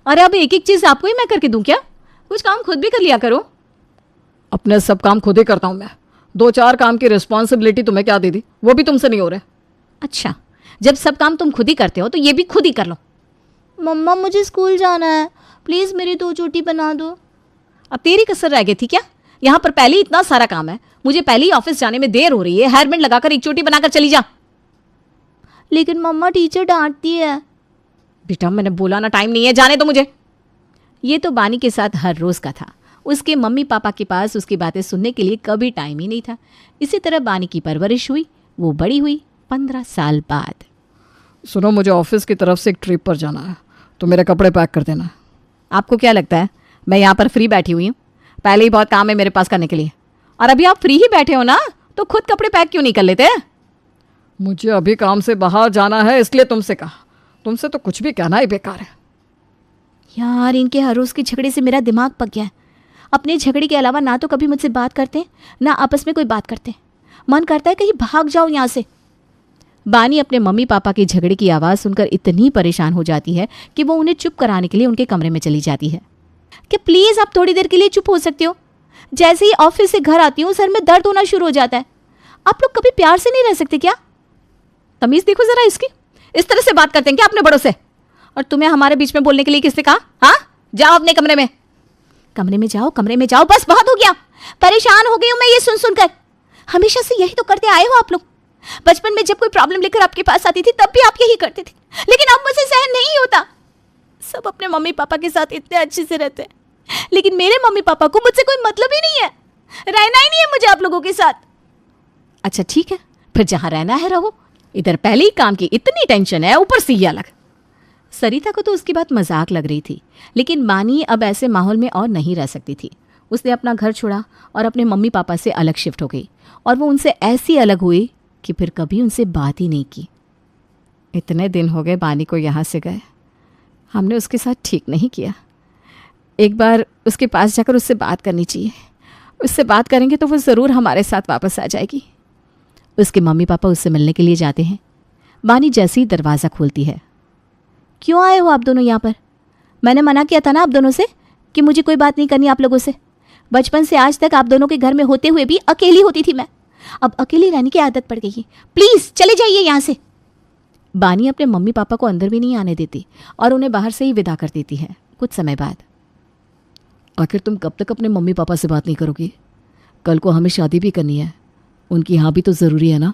अरे अब एक एक चीज आपको ही मैं करके दूं क्या? कुछ काम खुद भी कर लिया करो। अपने सब काम खुद ही करता हूँ मैं। 2-4 काम की रिस्पॉन्सिबिलिटी तुम्हें क्या दे दी, वो भी तुमसे नहीं हो रहा है। अच्छा, जब सब काम तुम खुद ही करते हो तो ये भी खुद ही कर लो। मम्मा मुझे स्कूल जाना है, प्लीज़ मेरी 2 चोटी बना दो। अब तेरी कसर रह गई थी क्या? यहाँ पर पहले ही इतना सारा काम है, मुझे पहले ही ऑफिस जाने में देर हो रही है, हेयर बैंड लगाकर 1 चोटी बनाकर चली जा। लेकिन मम्मा टीचर डांटती है। बेटा मैंने बोला ना टाइम नहीं है, जाने दो मुझे। ये तो बानी के साथ हर रोज़ का था। उसके मम्मी पापा के पास उसकी बातें सुनने के लिए कभी टाइम ही नहीं था। इसी तरह बानी की परवरिश हुई, वो बड़ी हुई। 15 साल बाद। सुनो, मुझे ऑफिस की तरफ से एक ट्रिप पर जाना है, तो मेरे कपड़े पैक कर देना। आपको क्या लगता है मैं यहाँ पर फ्री बैठी हुई हूँ? पहले ही बहुत काम है मेरे पास करने के लिए, और अभी आप फ्री ही बैठे हो ना, तो खुद कपड़े पैक क्यों नहीं कर लेते? मुझे अभी काम से बाहर जाना है, इसलिए तुमसे कहा। तुमसे तो कुछ भी कहना ही बेकार है। यार इनके हर रोज़ के झगड़े से मेरा दिमाग पक गया है। अपने झगड़े के अलावा ना तो कभी मुझसे बात करते ना आपस में कोई बात करते। मन करता है कहीं भाग जाओ यहाँ से। बानी अपने मम्मी पापा के झगड़े की आवाज़ सुनकर इतनी परेशान हो जाती है कि वो उन्हें चुप कराने के लिए उनके कमरे में चली जाती है। कि प्लीज़ आप थोड़ी देर के लिए चुप हो सकते हो? जैसे ही ऑफिस से घर आती हूँ सर में दर्द होना शुरू हो जाता है। आप लोग कभी प्यार से नहीं रह सकते क्या? तमीज़ देखो ज़रा इसकी, इस तरह से बात करते हैं क्या अपने बड़ों से? और तुम्हें हमारे बीच में बोलने के लिए किसने कहा? हाँ, जाओ अपने कमरे में। कमरे में जाओ, कमरे में जाओ, बस बहुत हो गया। परेशान हो गई हूँ मैं ये सुन सुनकर। हमेशा से यही तो करते आए हो आप लोग। बचपन में जब कोई प्रॉब्लम लेकर आपके पास आती थी तब भी आप यही करते थे, लेकिन अब मुझे सहन नहीं होता। सब अपने मम्मी पापा के साथ इतने अच्छे से रहते हैं, लेकिन मेरे मम्मी पापा को मुझसे कोई मतलब ही नहीं है। रहना ही नहीं है मुझे आप लोगों के साथ। अच्छा ठीक है, फिर जहाँ रहना है रहो। इधर पहले ही काम की इतनी टेंशन है, ऊपर से ये अलग। सरिता को तो उसकी बात मजाक लग रही थी, लेकिन बानी अब ऐसे माहौल में और नहीं रह सकती थी। उसने अपना घर छोड़ा और अपने मम्मी पापा से अलग शिफ्ट हो गई, और वो उनसे ऐसी अलग हुई कि फिर कभी उनसे बात ही नहीं की। इतने दिन हो गए बानी को यहाँ से गए, हमने उसके साथ ठीक नहीं किया। एक बार उसके पास जाकर उससे बात करनी चाहिए। उससे बात करेंगे तो वो ज़रूर हमारे साथ वापस आ जाएगी। उसके मम्मी पापा उससे मिलने के लिए जाते हैं। बानी जैसे ही दरवाज़ा खोलती है, क्यों आए हो आप दोनों यहाँ पर? मैंने मना किया था ना आप दोनों से कि मुझे कोई बात नहीं करनी आप लोगों से। बचपन से आज तक आप दोनों के घर में होते हुए भी अकेली होती थी मैं, अब अकेली रहने की आदत पड़ गई है। प्लीज़ चले जाइए यहाँ से। बानी अपने मम्मी पापा को अंदर भी नहीं आने देती और उन्हें बाहर से ही विदा कर देती है। कुछ समय बाद, आखिर तुम कब तक अपने मम्मी पापा से बात नहीं करोगी? कल को हमें शादी भी करनी है, उनकी हाँ भी तो ज़रूरी है ना।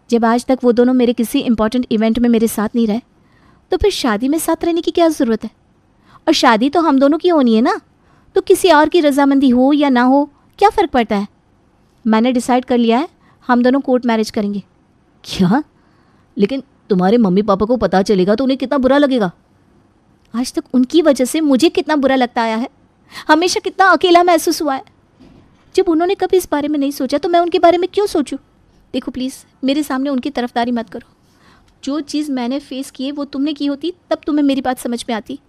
जब आज तक वो दोनों मेरे किसी इंपॉर्टेंट इवेंट में मेरे साथ नहीं रहे, तो फिर शादी में साथ रहने की क्या ज़रूरत है? और शादी तो हम दोनों की होनी है ना, तो किसी और की रजामंदी हो या ना हो क्या फ़र्क पड़ता है? मैंने डिसाइड कर लिया है, हम दोनों कोर्ट मैरिज करेंगे। क्या? लेकिन तुम्हारे मम्मी पापा को पता चलेगा तो उन्हें कितना बुरा लगेगा। आज तक उनकी वजह से मुझे कितना बुरा लगता आया है, हमेशा कितना अकेला महसूस हुआ है। जब उन्होंने कभी इस बारे में नहीं सोचा तो मैं उनके बारे में क्यों सोचूं? देखो प्लीज़ मेरे सामने उनकी तरफदारी मत करो। जो चीज़ मैंने फेस की है वो तुमने की होती तब तुम्हें मेरी बात समझ में आती।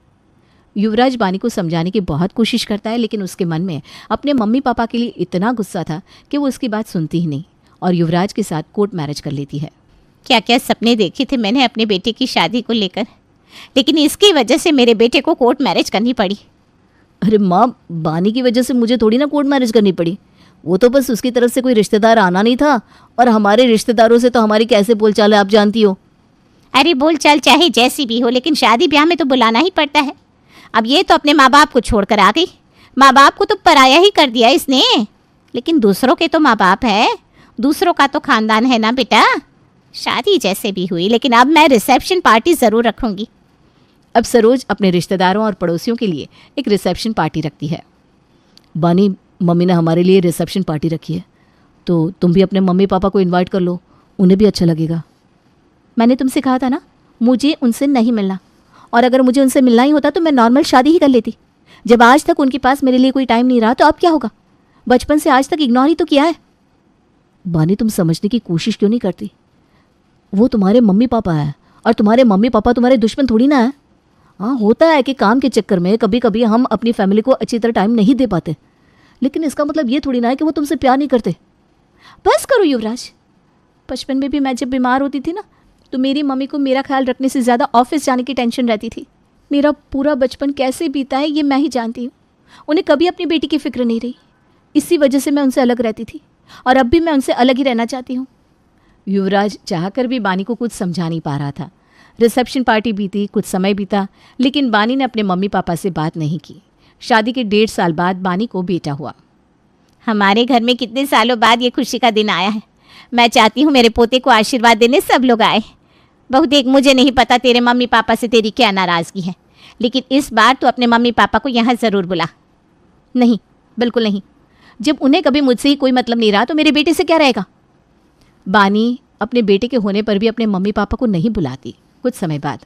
युवराज बानी को समझाने की बहुत कोशिश करता है, लेकिन उसके मन में अपने मम्मी पापा के लिए इतना गुस्सा था कि वो उसकी बात सुनती ही नहीं और युवराज के साथ कोर्ट मैरिज कर लेती है। क्या क्या सपने देखे थे मैंने अपने बेटे की शादी को लेकर, लेकिन इसकी वजह से मेरे बेटे को कोर्ट मैरिज करनी पड़ी। अरे माँ, बानी की वजह से मुझे थोड़ी ना कोर्ट मैरिज करनी पड़ी। वो तो बस उसकी तरफ से कोई रिश्तेदार आना नहीं था, और हमारे रिश्तेदारों से तो हमारी कैसे बोलचाल है आप जानती हो। अरे बोलचाल चाहे जैसी भी हो, लेकिन शादी ब्याह में तो बुलाना ही पड़ता है। अब ये तो अपने माँ बाप को छोड़कर आ गई, माँ बाप को तो पराया ही कर दिया इसने, लेकिन दूसरों के तो माँ बाप है, दूसरों का तो खानदान है ना बेटा। शादी जैसे भी हुई, लेकिन अब मैं रिसेप्शन पार्टी ज़रूर रखूँगी। अब सरोज अपने रिश्तेदारों और पड़ोसियों के लिए एक रिसेप्शन पार्टी रखती है। बानी, मम्मी ने हमारे लिए रिसेप्शन पार्टी रखी है, तो तुम भी अपने मम्मी पापा को इनवाइट कर लो, उन्हें भी अच्छा लगेगा। मैंने तुमसे कहा था ना मुझे उनसे नहीं मिलना, और अगर मुझे उनसे मिलना ही होता तो मैं नॉर्मल शादी ही कर लेती। जब आज तक उनके पास मेरे लिए कोई टाइम नहीं रहा तो अब क्या होगा? बचपन से आज तक इग्नोर ही तो किया है। बानी, तुम समझने की कोशिश क्यों नहीं करती? वो तुम्हारे मम्मी पापा है, और तुम्हारे मम्मी पापा तुम्हारे दुश्मन थोड़ी ना है। हाँ, होता है कि काम के चक्कर में कभी कभी हम अपनी फैमिली को अच्छी तरह टाइम नहीं दे पाते, लेकिन इसका मतलब ये थोड़ी ना है कि वो तुमसे प्यार नहीं करते। बस करो युवराज। बचपन में भी मैं जब बीमार होती थी ना, तो मेरी मम्मी को मेरा ख्याल रखने से ज़्यादा ऑफिस जाने की टेंशन रहती थी। मेरा पूरा बचपन कैसे बीता है ये मैं ही जानती हूँ। उन्हें कभी अपनी बेटी की फिक्र नहीं रही। इसी वजह से मैं उनसे अलग रहती थी और अब भी मैं उनसे अलग ही रहना चाहती हूँ। युवराज चाहकर भी बानी को कुछ समझा नहीं पा रहा था। रिसेप्शन पार्टी बीती, कुछ समय बीता, लेकिन बानी ने अपने मम्मी पापा से बात नहीं की। शादी के 1.5 साल बाद बानी को बेटा हुआ। हमारे घर में कितने सालों बाद ये खुशी का दिन आया है। मैं चाहती हूँ मेरे पोते को आशीर्वाद देने सब लोग आए। बहू देख, मुझे नहीं पता तेरे मम्मी पापा से तेरी क्या नाराज़गी है, लेकिन इस बार तो अपने मम्मी पापा को यहाँ ज़रूर बुला। नहीं, बिल्कुल नहीं। जब उन्हें कभी मुझसे ही कोई मतलब नहीं रहा तो मेरे बेटे से क्या रहेगा। बानी अपने बेटे के होने पर भी अपने मम्मी पापा को नहीं बुलाती। कुछ समय बाद,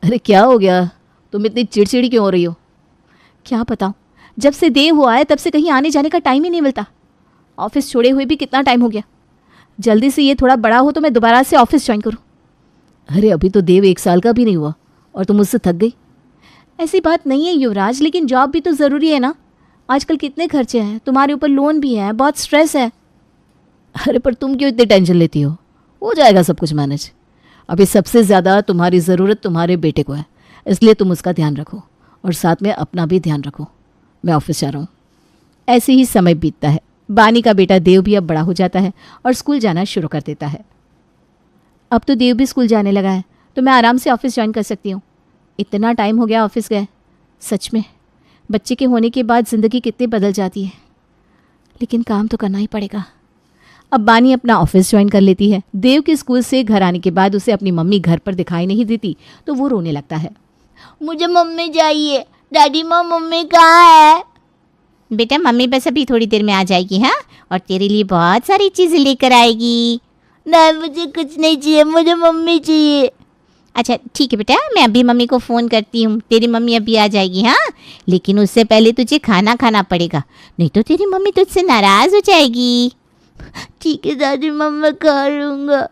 अरे क्या हो गया, तुम इतनी चिड़चिड़ी क्यों हो रही हो? क्या बताऊँ, जब से देव हुआ है तब से कहीं आने जाने का टाइम ही नहीं मिलता। ऑफिस छोड़े हुए भी कितना टाइम हो गया। जल्दी से ये थोड़ा बड़ा हो तो मैं दोबारा से ऑफिस ज्वाइन करूँ। अरे अभी तो देव 1 साल का भी नहीं हुआ और तुम मुझसे थक गई। ऐसी बात नहीं है युवराज, लेकिन जॉब भी तो ज़रूरी है ना। आजकल कितने खर्चे हैं, तुम्हारे ऊपर लोन भी है, बहुत स्ट्रेस है। अरे पर तुम क्यों इतनी टेंशन लेती हो जाएगा सब कुछ मैनेज। अभी सबसे ज़्यादा तुम्हारी ज़रूरत तुम्हारे बेटे को है, इसलिए तुम उसका ध्यान रखो और साथ में अपना भी ध्यान रखो। मैं ऑफिस जा रहा हूँ। ऐसे ही समय बीतता है। बानी का बेटा देव भी अब बड़ा हो जाता है और स्कूल जाना शुरू कर देता है। अब तो देव भी स्कूल जाने लगा है तो मैं आराम से ऑफिस ज्वाइन कर सकती हूँ। इतना टाइम हो गया ऑफिस गए। सच में बच्चे के होने के बाद ज़िंदगी कितनी बदल जाती है, लेकिन काम तो करना ही पड़ेगा। अब बानी अपना ऑफिस ज्वाइन कर लेती है। देव के स्कूल से घर आने के बाद उसे अपनी मम्मी घर पर दिखाई नहीं देती तो वो रोने लगता है। मुझे मम्मी चाहिए, डैडी माँ मम्मी कहाँ है? बेटा मम्मी बस अभी थोड़ी देर में आ जाएगी, हाँ, और तेरे लिए बहुत सारी चीज़ें लेकर आएगी। नहीं मुझे कुछ नहीं चाहिए, मुझे मम्मी चाहिए। अच्छा ठीक है बेटा, मैं अभी मम्मी को फ़ोन करती हूँ, तेरी मम्मी अभी आ जाएगी, हाँ, लेकिन उससे पहले तुझे खाना खाना पड़ेगा, नहीं तो तेरी मम्मी तुझसे नाराज़ हो जाएगी। ठीक है दादी माँ, मैं खा लूँगा।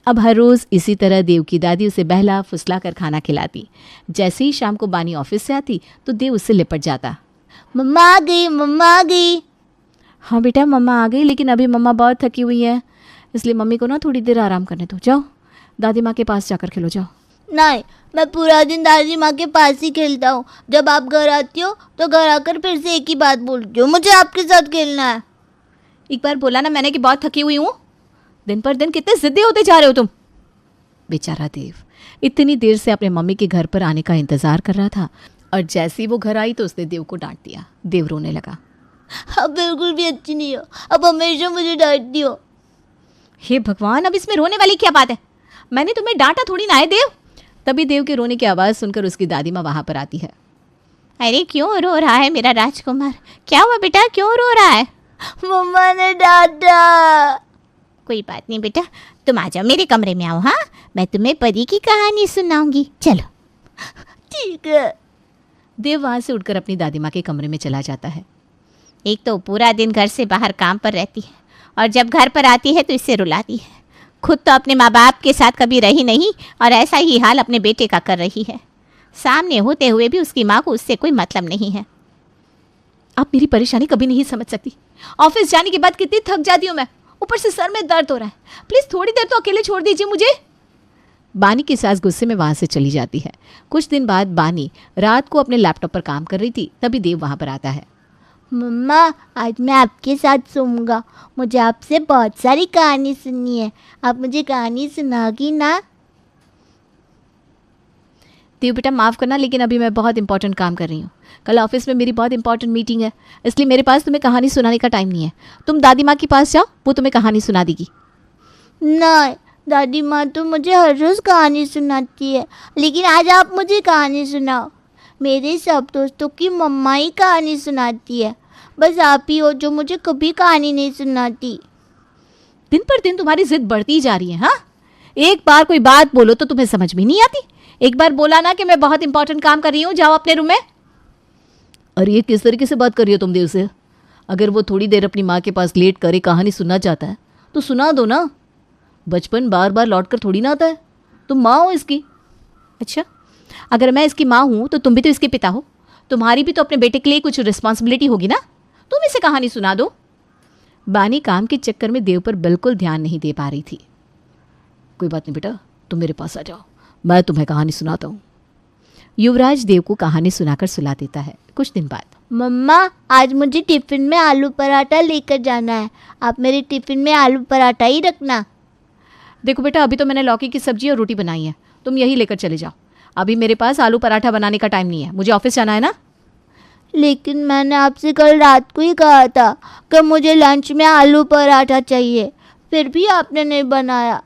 अब हर रोज़ इसी तरह देव की दादी उसे बहला फुसला कर खाना खिलाती। जैसे ही शाम को बानी ऑफिस से आती तो देव उससे लिपट जाता। मम्मा आ गई, मम्मा आ गई। हाँ बेटा मम्मा आ गई, लेकिन अभी मम्मा बहुत थकी हुई है, इसलिए मम्मी को ना थोड़ी देर आराम करने दो। जाओ दादी माँ के पास जाकर खेलो, जाओ। नहीं, मैं पूरा दिन दादी माँ के पास ही खेलता हूँ। जब आप घर आती हो तो घर आकर फिर से एक ही बात बोलती हो, मुझे आपके साथ खेलना है। एक बार बोला ना मैंने कि बहुत थकी हुई हूँ। दिन पर दिन कितने ज़िद्दी होते जा रहे हो तुम। बेचारा देव इतनी देर से अपने मम्मी के घर पर आने का इंतज़ार कर रहा था और जैसे ही वो घर आई तो उसने देव को डांट दिया। देव रोने लगा। अब बिल्कुल भी अच्छी नहीं हो, अब हमेशा मुझे डांटती हो। हे भगवान, अब इसमें रोने वाली क्या बात है? मैंने तुम्हें डांटा थोड़ी ना है देव। तभी देव के रोने की आवाज़ सुनकर उसकी दादी माँ वहाँ पर आती है। अरे क्यों रो रहा है मेरा राजकुमार? क्या हुआ बेटा, क्यों रो रहा है? मम्मा ने डांटा। कोई बात नहीं बेटा, तुम आ जाओ मेरे कमरे में आओ, हाँ, मैं तुम्हें परी की कहानी सुनाऊंगी, चलो। ठीक है। देव वहाँ से उठकर अपनी दादी माँ के कमरे में चला जाता है। एक तो पूरा दिन घर से बाहर काम पर रहती है और जब घर पर आती है तो इससे रुलाती है। खुद तो अपने माँ बाप के साथ कभी रही नहीं और ऐसा ही हाल अपने बेटे का कर रही है। सामने होते हुए भी उसकी माँ को उससे कोई मतलब नहीं है। आप मेरी परेशानी कभी नहीं समझ सकती। ऑफिस जाने के बाद कितनी थक जाती हूँ मैं, ऊपर से सर में दर्द हो रहा है। प्लीज़ थोड़ी देर तो अकेले छोड़ दीजिए मुझे। बानी की सास गुस्से में वहाँ से चली जाती है। कुछ दिन बाद बानी रात को अपने लैपटॉप पर काम कर रही थी, तभी देव वहाँ पर आता है। मम्मा आज मैं आपके साथ सोऊंगा, मुझे आपसे बहुत सारी कहानी सुननी है, आप मुझे कहानी सुनाओगी ना? देव बेटा माफ़ करना, लेकिन अभी मैं बहुत इंपॉर्टेंट काम कर रही हूँ। कल ऑफिस में मेरी बहुत इंपॉर्टेंट मीटिंग है, इसलिए मेरे पास तुम्हें कहानी सुनाने का टाइम नहीं है। तुम दादी माँ के पास जाओ, वो तुम्हें कहानी सुना देगी। नहीं, दादी माँ तो मुझे हर रोज़ कहानी सुनाती है, लेकिन आज आप मुझे कहानी सुनाओ। मेरे सब दोस्तों की मम्मा ही कहानी सुनाती है, बस आप ही हो जो मुझे कभी कहानी नहीं सुनाती। दिन पर दिन तुम्हारी जिद बढ़ती जा रही है, हाँ? एक बार कोई बात बोलो तो तुम्हें समझ में नहीं आती। एक बार बोला ना कि मैं बहुत इंपॉर्टेंट काम कर रही हूँ, जाओ अपने रूम में। अरे ये किस तरीके से बात कर रही हो तुम देव से? अगर वो थोड़ी देर अपनी माँ के पास लेट कर कहानी सुनना चाहता है तो सुना दो ना। बचपन बार बार लौट कर थोड़ी ना आता है। तुम माँ हो इसकी। अच्छा, अगर मैं इसकी माँ हूँ तो तुम भी तो इसके पिता हो, तुम्हारी भी तो अपने बेटे के लिए कुछ रिस्पॉन्सिबिलिटी होगी ना, तुम इसे कहानी सुना दो। बानी काम के चक्कर में देव पर बिल्कुल ध्यान नहीं दे पा रही थी। कोई बात नहीं बेटा, तुम मेरे पास आ जाओ, मैं तुम्हें कहानी सुनाता हूँ। युवराज देव को कहानी सुनाकर सुला देता है। कुछ दिन बाद, मम्मा आज मुझे टिफ़िन में आलू पराठा लेकर जाना है, आप मेरे टिफ़िन में आलू पराठा ही रखना। देखो बेटा, अभी तो मैंने लौकी की सब्जी और रोटी बनाई है, तुम यही लेकर चले जाओ। अभी मेरे पास आलू पराठा बनाने का टाइम नहीं है, मुझे ऑफिस जाना है ना। लेकिन मैंने आपसे कल रात को ही कहा था कि मुझे लंच में आलू पराठा चाहिए, फिर भी आपने नहीं बनाया।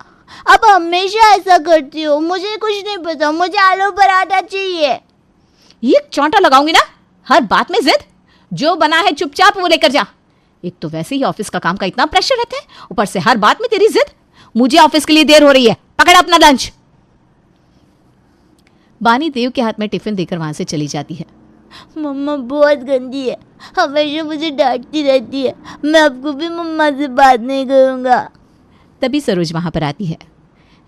आप हमेशा ऐसा करती हो, मुझे कुछ नहीं पता, मुझे आलू पराठा चाहिए। ये चांटा लगाऊंगी ना, हर बात में जिद। जो बना है चुपचाप वो लेकर जा। एक तो वैसे ही ऑफिस का काम का इतना प्रेशर रहता है, ऊपर से हर बात में तेरी जिद। मुझे ऑफिस के लिए देर हो रही है, पकड़ अपना लंच। बानी देव के हाथ में टिफिन देकर वहां से चली जाती है। मम्मा बहुत गंदी है, हमेशा मुझे डांटती रहती है, मैं आपको भी मम्मा से बात नहीं करूँगा। तभी सरोज वहां पर आती है।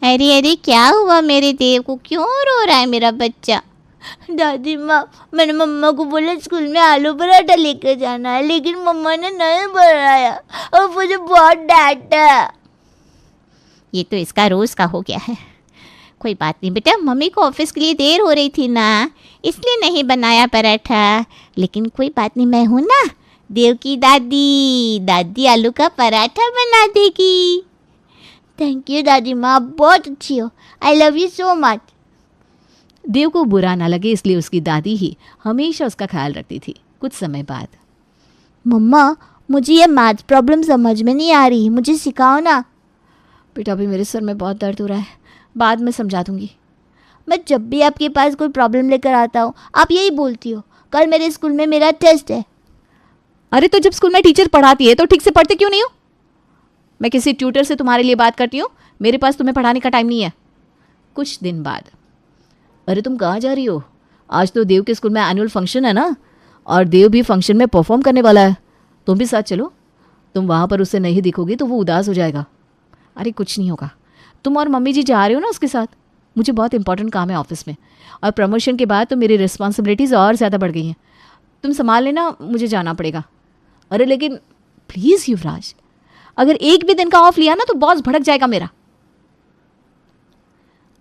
अरे अरे क्या हुआ मेरे देव को, क्यों रो रहा है मेरा बच्चा? दादी माँ, मैंने मम्मा को बोला स्कूल में आलू पराठा लेकर जाना है, लेकिन मम्मा ने नहीं बनाया और मुझे बहुत डांटा। ये तो इसका रोज़ का हो गया है। कोई बात नहीं बेटा, मम्मी को ऑफिस के लिए देर हो रही थी ना, इसलिए नहीं बनाया पराठा। लेकिन कोई बात नहीं, मैं हूँ ना, देव की दादी। दादी आलू का पराठा बना देगी। थैंक यू दादी माँ, आप बहुत अच्छी हो, I love you so much. Dev को बुरा ना लगे इसलिए उसकी दादी ही हमेशा उसका ख्याल रखती थी। कुछ समय बाद, मम्मा मुझे ये मैथ्स प्रॉब्लम समझ में नहीं आ रही, मुझे सिखाओ ना। बेटा अभी मेरे सर में बहुत दर्द हो रहा है, बाद में समझा दूंगी। मैं जब भी आपके पास कोई प्रॉब्लम लेकर आता हूँ आप यही बोलती हो, कल मेरे स्कूल में मेरा टेस्ट है। अरे तो जब स्कूल में टीचर पढ़ाती है तो ठीक से पढ़ते क्यों नहीं हो? मैं किसी ट्यूटर से तुम्हारे लिए बात करती हूँ, मेरे पास तुम्हें पढ़ाने का टाइम नहीं है। कुछ दिन बाद, अरे तुम कहाँ जा रही हो? आज तो देव के स्कूल में एनुअल फंक्शन है ना, और देव भी फंक्शन में परफॉर्म करने वाला है, तुम भी साथ चलो। तुम वहाँ पर उससे नहीं दिखोगी तो वो उदास हो जाएगा। अरे कुछ नहीं होगा, तुम और मम्मी जी जा रहे हो ना उसके साथ। मुझे बहुत इंपॉर्टेंट काम है ऑफिस में, और प्रमोशन के बाद तो मेरी रिस्पॉन्सिबिलिटीज़ और ज़्यादा बढ़ गई हैं। तुम संभाल लेना, मुझे जाना पड़ेगा। अरे लेकिन प्लीज़ युवराज, अगर एक भी दिन का ऑफ लिया ना तो बॉस भड़क जाएगा मेरा।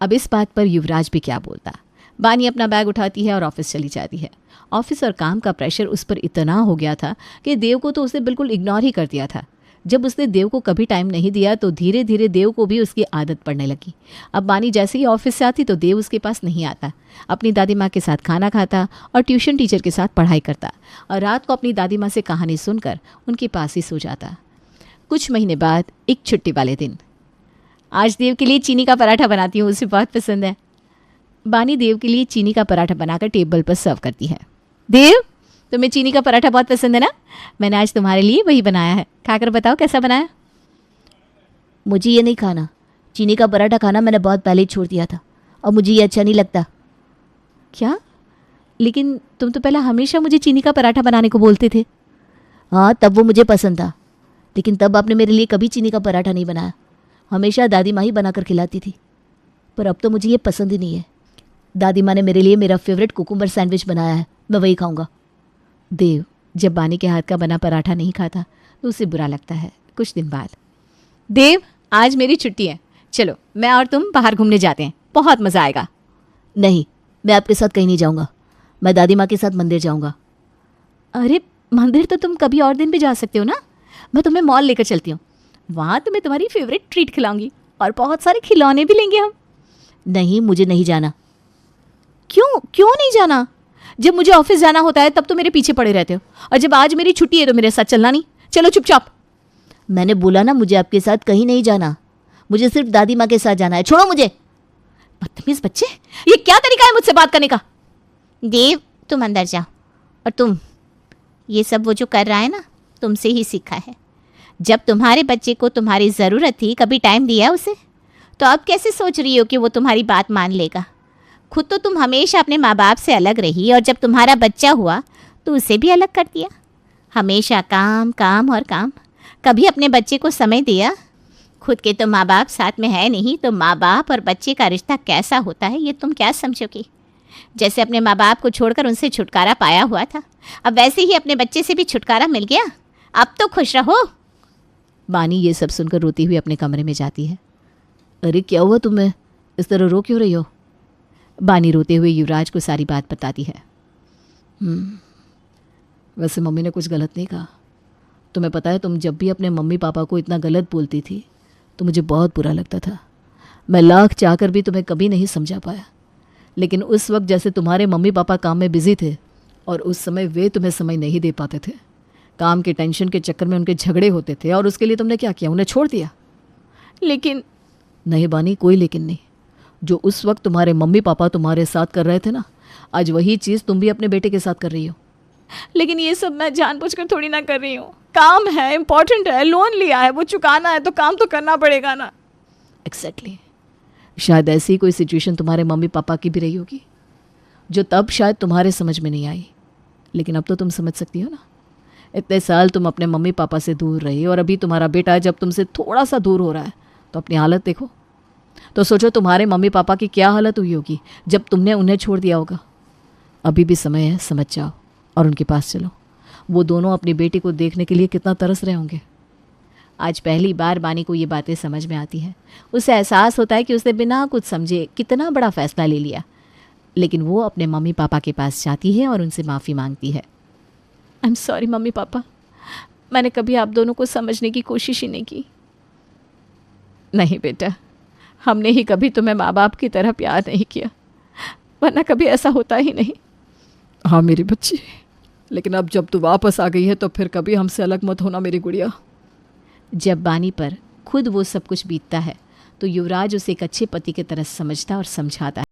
अब इस बात पर युवराज भी क्या बोलता। बानी अपना बैग उठाती है और ऑफिस चली जाती है। ऑफिस और काम का प्रेशर उस पर इतना हो गया था कि देव को तो उसे बिल्कुल इग्नोर ही कर दिया था। जब उसने देव को कभी टाइम नहीं दिया तो धीरे धीरे देव को भी उसकी आदत पड़ने लगी। अब बानी जैसे ही ऑफिस से आती तो देव उसके पास नहीं आता, अपनी दादी माँ के साथ खाना खाता और ट्यूशन टीचर के साथ पढ़ाई करता, और रात को अपनी दादी माँ से कहानी सुनकर उनके पास ही सो जाता। कुछ महीने बाद एक छुट्टी वाले दिन, आज देव के लिए चीनी का पराठा बनाती हूँ, उसे बहुत पसंद है। बानी देव के लिए चीनी का पराठा बनाकर टेबल पर सर्व करती है। देव, तुम्हें चीनी का पराठा बहुत पसंद है ना? मैंने आज तुम्हारे लिए वही बनाया है, खाकर बताओ कैसा बनाया। मुझे ये नहीं खाना, चीनी का पराठा खाना मैंने बहुत पहले ही छोड़ दिया था, और मुझे ये अच्छा नहीं लगता। क्या? लेकिन तुम तो पहले हमेशा मुझे चीनी का पराठा बनाने को बोलते थे। हाँ, तब वो मुझे पसंद था, लेकिन तब आपने मेरे लिए कभी चीनी का पराठा नहीं बनाया, हमेशा दादी माँ ही बनाकर खिलाती थी। पर अब तो मुझे ये पसंद ही नहीं है। दादी माँ ने मेरे लिए मेरा फेवरेट कुकुम्बर सैंडविच बनाया है, मैं वही खाऊंगा। देव जब बानी के हाथ का बना पराठा नहीं खाता तो उसे बुरा लगता है। कुछ दिन बाद, देव आज मेरी छुट्टी है, चलो मैं और तुम बाहर घूमने जाते हैं, बहुत मज़ा आएगा। नहीं, मैं आपके साथ कहीं नहीं जाऊँगा, मैं दादी माँ के साथ मंदिर जाऊँगा। अरे मंदिर तो तुम कभी और दिन भी जा सकते हो ना, मैं तुम्हें मॉल लेकर चलती हूँ, वहाँ तुम्हें तुम्हारी फेवरेट ट्रीट खिलाऊंगी और बहुत सारे खिलौने भी लेंगे हम। नहीं, मुझे नहीं जाना। क्यों क्यों नहीं जाना? जब मुझे ऑफिस जाना होता है तब तो मेरे पीछे पड़े रहते हो, और जब आज मेरी छुट्टी है तो मेरे साथ चलना नहीं। चलो चुपचाप। मैंने बोला ना, मुझे आपके साथ कहीं नहीं जाना, मुझे सिर्फ दादी माँ के साथ जाना है, छोड़ो मुझे। बदतमीज बच्चे, ये क्या तरीका है मुझसे बात करने का? देव तुम अंदर जाओ, और तुम ये सब वो जो कर रहा है ना तुमसे ही सीखा है। जब तुम्हारे बच्चे को तुम्हारी ज़रूरत थी कभी टाइम दिया उसे? तो अब कैसे सोच रही हो कि वो तुम्हारी बात मान लेगा? खुद तो तुम हमेशा अपने माँ बाप से अलग रही, और जब तुम्हारा बच्चा हुआ तो उसे भी अलग कर दिया। हमेशा काम काम और काम, कभी अपने बच्चे को समय दिया? खुद के तो माँ बाप साथ में है नहीं, तो माँ बाप और बच्चे का रिश्ता कैसा होता है ये तुम क्या समझोगी? जैसे अपने माँ बाप को छोड़कर उनसे छुटकारा पाया हुआ था, अब वैसे ही अपने बच्चे से भी छुटकारा मिल गया, अब तो खुश रहो। बानी ये सब सुनकर रोती हुई अपने कमरे में जाती है। अरे क्या हुआ तुम्हें, इस तरह रो क्यों रही हो? बानी रोते हुए युवराज को सारी बात बताती है। वैसे मम्मी ने कुछ गलत नहीं कहा। तुम्हें पता है, तुम जब भी अपने मम्मी पापा को इतना गलत बोलती थी तो मुझे बहुत बुरा लगता था। मैं लाख चाहकर भी तुम्हें कभी नहीं समझा पाया, लेकिन उस वक्त जैसे तुम्हारे मम्मी पापा काम में बिजी थे और उस समय वे तुम्हें समय नहीं दे पाते थे। काम के टेंशन के चक्कर में उनके झगड़े होते थे और उसके लिए तुमने क्या किया, उन्हें छोड़ दिया। लेकिन नहीं बानी, कोई लेकिन नहीं। जो उस वक्त तुम्हारे मम्मी पापा तुम्हारे साथ कर रहे थे ना, आज वही चीज़ तुम भी अपने बेटे के साथ कर रही हो। लेकिन ये सब मैं जानबूझकर थोड़ी ना कर रही हूँ। काम है, इम्पोर्टेंट है, लोन लिया है, वो चुकाना है तो काम तो करना पड़ेगा ना। एग्जैक्टली। शायद ऐसी कोई सिचुएशन तुम्हारे मम्मी पापा की भी रही होगी जो तब शायद तुम्हारे समझ में नहीं आई, लेकिन अब तो तुम समझ सकती हो ना। इतने साल तुम अपने मम्मी पापा से दूर रही और अभी तुम्हारा बेटा जब तुमसे थोड़ा सा दूर हो रहा है तो अपनी हालत देखो। तो सोचो तुम्हारे मम्मी पापा की क्या हालत हुई होगी जब तुमने उन्हें छोड़ दिया होगा। अभी भी समय है, समझ जाओ और उनके पास चलो। वो दोनों अपनी बेटी को देखने के लिए कितना तरस रहे होंगे। आज पहली बार बानी को ये बातें समझ में आती हैं। उसे एहसास होता है कि उसने बिना कुछ समझे कितना बड़ा फैसला ले लिया। लेकिन वो अपने मम्मी पापा के पास जाती है और उनसे माफ़ी मांगती है। I am sorry mummy papa, मैंने कभी आप दोनों को समझने की कोशिश ही नहीं की। नहीं बेटा, हमने ही कभी तुम्हें माँ बाप की तरह प्यार नहीं किया, वरना कभी ऐसा होता ही नहीं। हाँ मेरी बच्ची, लेकिन अब जब तू वापस आ गई है तो फिर कभी हमसे अलग मत होना मेरी गुड़िया। जब बानी पर खुद वो सब कुछ बीतता है तो युवराज उसे एक अच्छे पति की तरह समझता और समझाता है।